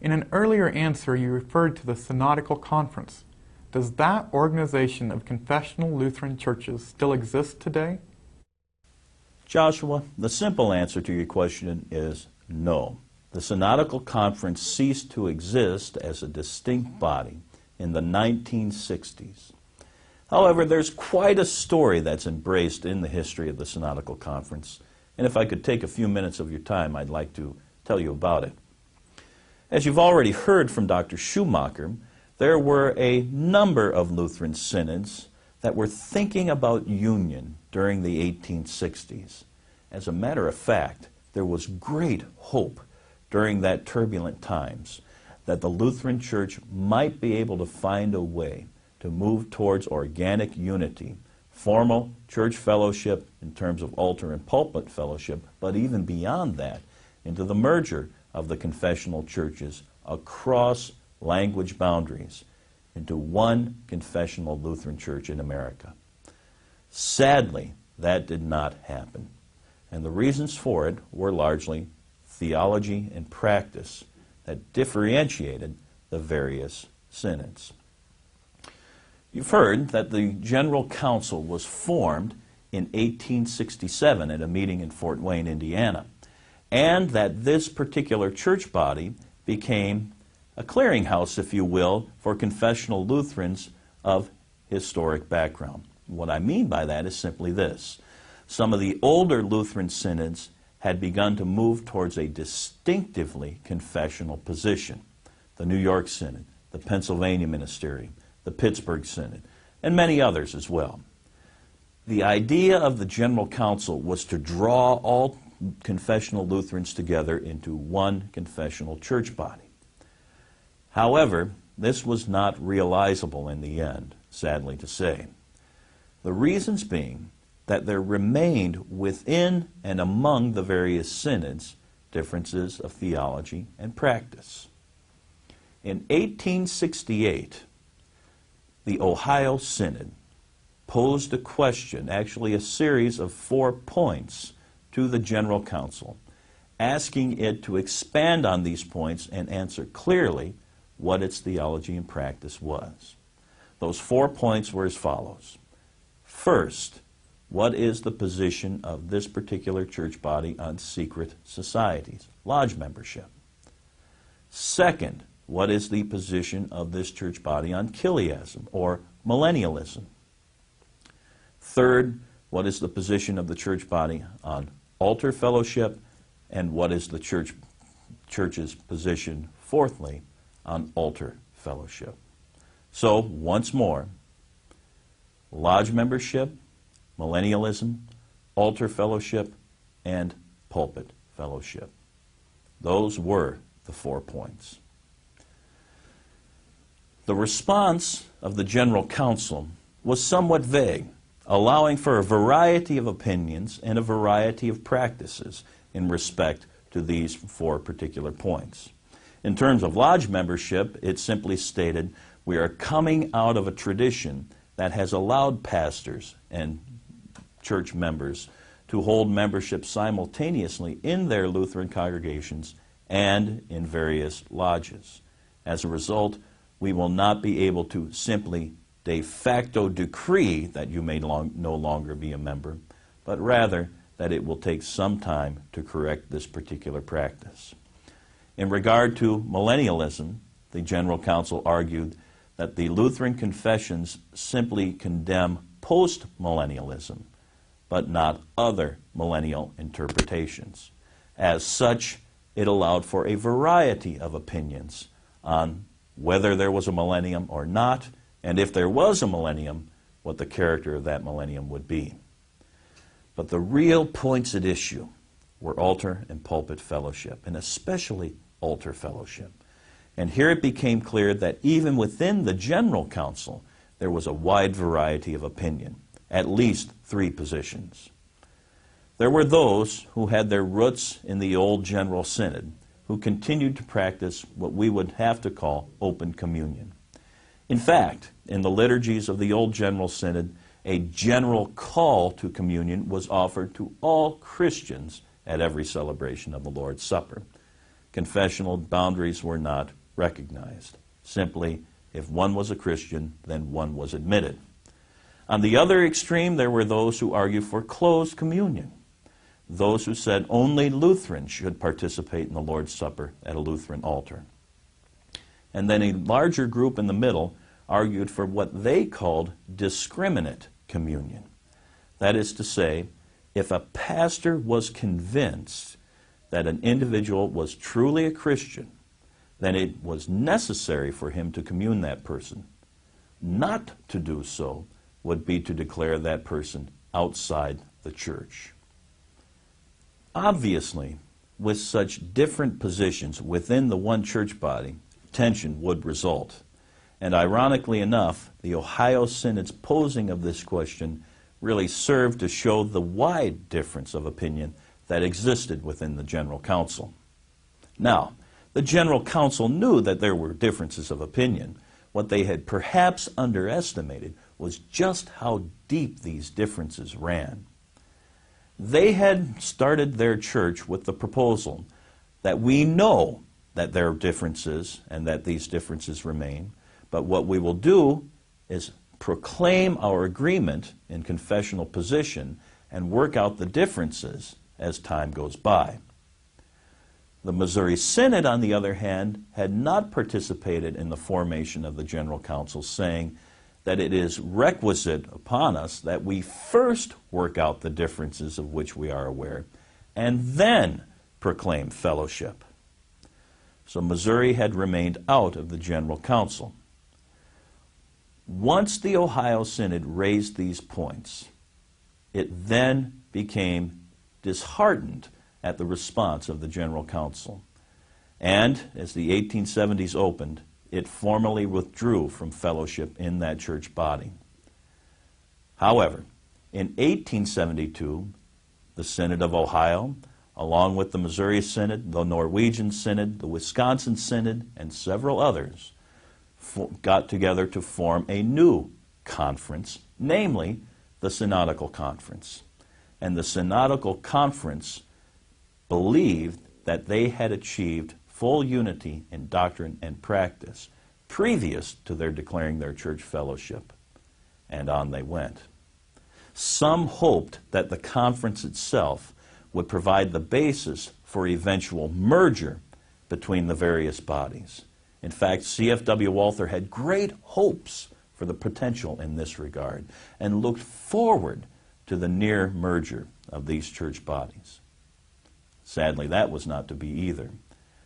In an earlier answer, you referred to the Synodical Conference. Does that organization of confessional Lutheran churches still exist today? Joshua, the simple answer to your question is no. The Synodical Conference ceased to exist as a distinct body in the 1960s. However, there's quite a story that's embraced in the history of the Synodical Conference, and if I could take a few minutes of your time, I'd like to tell you about it. As you've already heard from Dr. Schumacher, there were a number of Lutheran synods that were thinking about union during the 1860s. As a matter of fact, there was great hope during that turbulent times that the Lutheran Church might be able to find a way to move towards organic unity, formal church fellowship in terms of altar and pulpit fellowship, but even beyond that, into the merger of the confessional churches across language boundaries into one confessional Lutheran church in America. Sadly, that did not happen. And the reasons for it were largely theology and practice that differentiated the various synods. You've heard that the General Council was formed in 1867 at a meeting in Fort Wayne, Indiana, and that this particular church body became a clearinghouse, if you will, for confessional Lutherans of historic background. What I mean by that is simply this. Some of the older Lutheran synods had begun to move towards a distinctively confessional position. The New York Synod, the Pennsylvania Ministerium, the Pittsburgh Synod, and many others as well. The idea of the General Council was to draw all confessional Lutherans together into one confessional church body. However, this was not realizable in the end, sadly to say. The reasons being that there remained within and among the various synods differences of theology and practice. In 1868, the Ohio Synod posed a question, actually a series of 4 points, to the General Council, asking it to expand on these points and answer clearly what its theology and practice was. Those 4 points were as follows. First, what is the position of this particular church body on secret societies, lodge membership? Second, what is the position of this church body on Chiliasm or millennialism? Third, what is the position of the church body on altar fellowship? And what is the church's position, fourthly, on altar fellowship? So, once more, lodge membership, millennialism, altar fellowship, and pulpit fellowship. Those were the 4 points. The response of the General Council was somewhat vague, allowing for a variety of opinions and a variety of practices in respect to these 4 particular points. In terms of lodge membership, it simply stated, we are coming out of a tradition that has allowed pastors and church members to hold membership simultaneously in their Lutheran congregations and in various lodges. As a result, we will not be able to simply de facto decree that you may no longer be a member, but rather that it will take some time to correct this particular practice. In regard to millennialism, the General Council argued that the Lutheran confessions simply condemn post-millennialism, but not other millennial interpretations. As such, it allowed for a variety of opinions on whether there was a millennium or not, and if there was a millennium, what the character of that millennium would be. But the real points at issue were altar and pulpit fellowship, and especially altar fellowship. And here it became clear that even within the General Council, there was a wide variety of opinion, at least 3 positions. There were those who had their roots in the old General Synod, who continued to practice what we would have to call open communion. In fact, in the liturgies of the old General Synod, a general call to communion was offered to all Christians at every celebration of the Lord's Supper. confessional boundaries were not recognized. Simply, if one was a Christian, then one was admitted. On the other extreme, there were those who argued for closed communion, those who said only Lutherans should participate in the Lord's Supper at a Lutheran altar. And then a larger group in the middle argued for what they called discriminate communion. That is to say, if a pastor was convinced that an individual was truly a Christian, then it was necessary for him to commune that person. Not to do so would be to declare that person outside the church. Obviously, with such different positions within the one church body, tension would result. And ironically enough, the Ohio Synod's posing of this question really served to show the wide difference of opinion that existed within the General Council. Now, the General Council knew that there were differences of opinion. What they had perhaps underestimated was just how deep these differences ran. They had started their church with the proposal that we know that there are differences and that these differences remain, but what we will do is proclaim our agreement in confessional position and work out the differences as time goes by. The Missouri Synod, on the other hand, had not participated in the formation of the General Council, saying that it is requisite upon us that we first work out the differences of which we are aware, and then proclaim fellowship. So Missouri had remained out of the General Council. Once the Ohio Synod raised these points, it then became disheartened at the response of the General Council. And as the 1870s opened, it formally withdrew from fellowship in that church body. However, in 1872, the Synod of Ohio, along with the Missouri Synod, the Norwegian Synod, the Wisconsin Synod, and several others, got together to form a new conference, namely the Synodical Conference. And the Synodical Conference believed that they had achieved full unity in doctrine and practice previous to their declaring their church fellowship. And on they went. Some hoped that the conference itself would provide the basis for eventual merger between the various bodies. In fact, C.F.W. Walther had great hopes for the potential in this regard and looked forward to the near merger of these church bodies. Sadly, that was not to be either,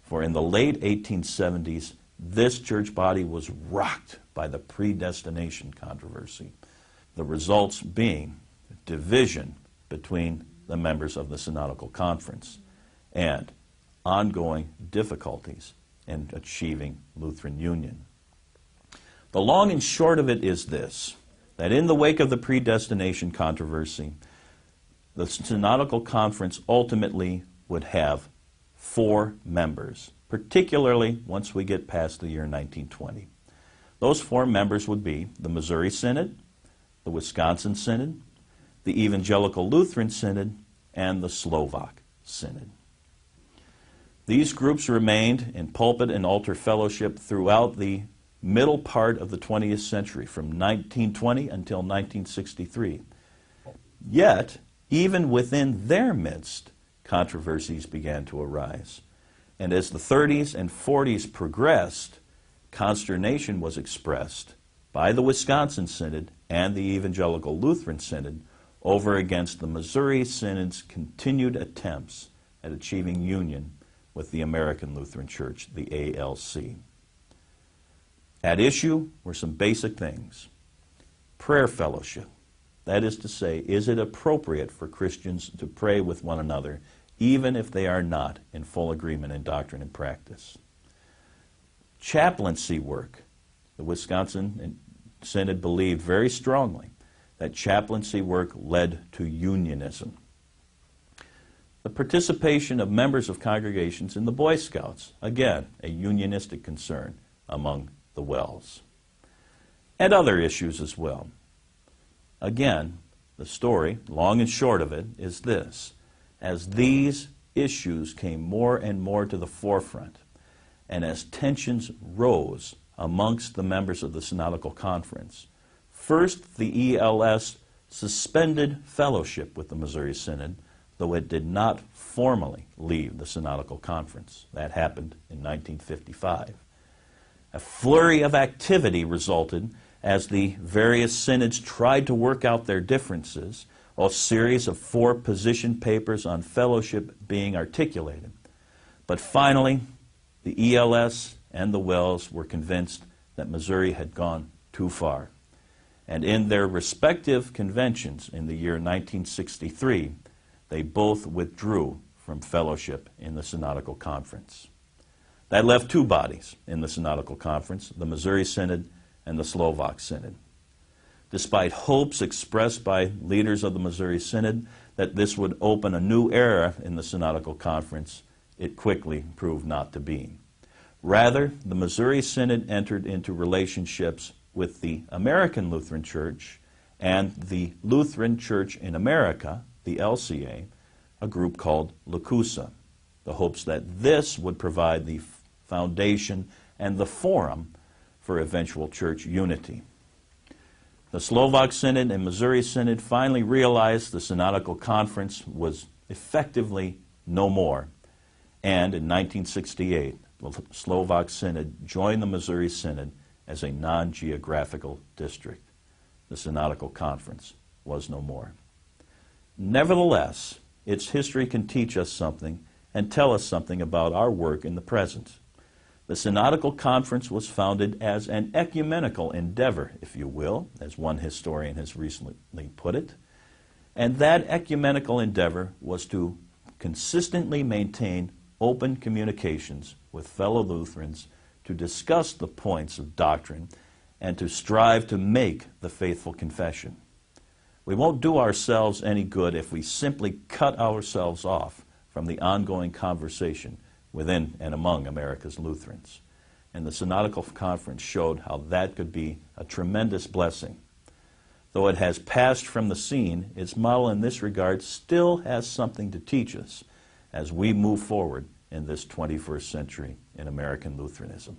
for in the late 1870s, this church body was rocked by the predestination controversy, the results being division between the members of the Synodical Conference and ongoing difficulties in achieving Lutheran union. The long and short of it is this, that in the wake of the predestination controversy, the Synodical Conference ultimately would have 4 members, particularly once we get past the year 1920. Those 4 members would be the Missouri Synod, the Wisconsin Synod, the Evangelical Lutheran Synod, and the Slovak Synod. These groups remained in pulpit and altar fellowship throughout the middle part of the 20th century, from 1920 until 1963. Yet, even within their midst, controversies began to arise. And as the 30s and 40s progressed, consternation was expressed by the Wisconsin Synod and the Evangelical Lutheran Synod over against the Missouri Synod's continued attempts at achieving union with the American Lutheran Church, the ALC. At issue were some basic things. Prayer fellowship. That is to say, is it appropriate for Christians to pray with one another, even if they are not in full agreement in doctrine and practice? Chaplaincy work. The Wisconsin Synod believed very strongly that chaplaincy work led to unionism. The participation of members of congregations in the Boy Scouts, again, a unionistic concern among the Wells. And other issues as well. Again, the story, long and short of it, is this. As these issues came more and more to the forefront, and as tensions rose amongst the members of the Synodical Conference, first the ELS suspended fellowship with the Missouri Synod, though it did not formally leave the Synodical Conference. That happened in 1955. A flurry of activity resulted as the various synods tried to work out their differences, a series of 4 position papers on fellowship being articulated. But finally, the ELS and the WELS were convinced that Missouri had gone too far. And in their respective conventions in the year 1963, they both withdrew from fellowship in the Synodical Conference. That left 2 bodies in the Synodical Conference, the Missouri Synod and the Slovak Synod. Despite hopes expressed by leaders of the Missouri Synod that this would open a new era in the Synodical Conference, it quickly proved not to be. Rather, the Missouri Synod entered into relationships with the American Lutheran Church and the Lutheran Church in America, the LCA, a group called LCUSA, the hopes that this would provide the foundation and the forum for eventual church unity. The Slovak Synod and Missouri Synod finally realized the Synodical Conference was effectively no more, and in 1968, the Slovak Synod joined the Missouri Synod as a non-geographical district. The Synodical Conference was no more. Nevertheless, its history can teach us something and tell us something about our work in the present. The Synodical Conference was founded as an ecumenical endeavor, if you will, as one historian has recently put it, and that ecumenical endeavor was to consistently maintain open communications with fellow Lutherans to discuss the points of doctrine and to strive to make the faithful confession. We won't do ourselves any good if we simply cut ourselves off from the ongoing conversation within and among America's Lutherans. And the Synodical Conference showed how that could be a tremendous blessing. Though it has passed from the scene, its model in this regard still has something to teach us as we move forward in this 21st century in American Lutheranism.